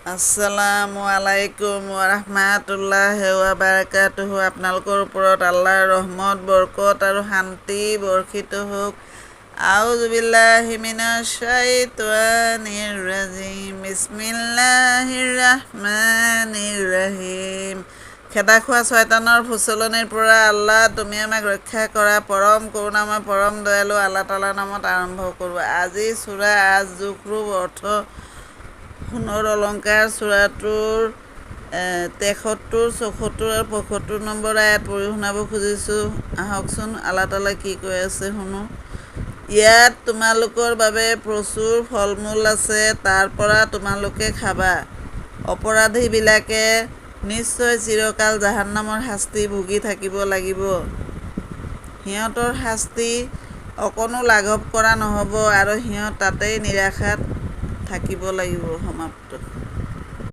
আসসালামু আলাইকুম ওয়াৰাহমাতুল্লাহি ওয়াবাৰাকাতুহু। আপোনালোকৰ ওপৰত আল্লাহৰ ৰহমত, বৰকত আৰু শান্তি বৰ্ষিত হওক। আউযু বিল্লাহি মিনাশ শাইতানিৰ ৰাজিম। বিসমিল্লাহিৰ ৰাহমানিৰ ৰহিম। খেদা খোৱা শয়তানৰ ফুচলনিৰ পৰা আল্লাহ তুমি আমাক ৰক্ষা কৰা। পৰম কৰোণাময়, পৰম দয়ালু আল্লাহ তালাৰ নামত আৰম্ভ কৰোঁ। আজি সূৰা আজ-জুখৰুফ, অৰ্থ সোণৰ অলংকাৰ। সূৰাটোৰ ৭৩, ৭৪ আৰু ৭৫ নম্বৰ আয়াত পঢ়ি শুনাব খুজিছোঁ। আহকচোন আল্লাহ তালাই কি কৈ আছে শুনো। ইয়াত তোমালোকৰ বাবে প্ৰচুৰ ফল মূল আছে, তাৰ পৰা তোমালোকে খাবা। অপৰাধীবিলাকে নিশ্চয় চিৰকাল জাহান্নামৰ শাস্তি ভুগি থাকিব লাগিব। সিহঁতৰ শাস্তি অকণো লাঘৱ কৰা নহ'ব আৰু সিহঁত তাতেই নিৰাশাত থাকিব লাগিব। সমাপ্ত।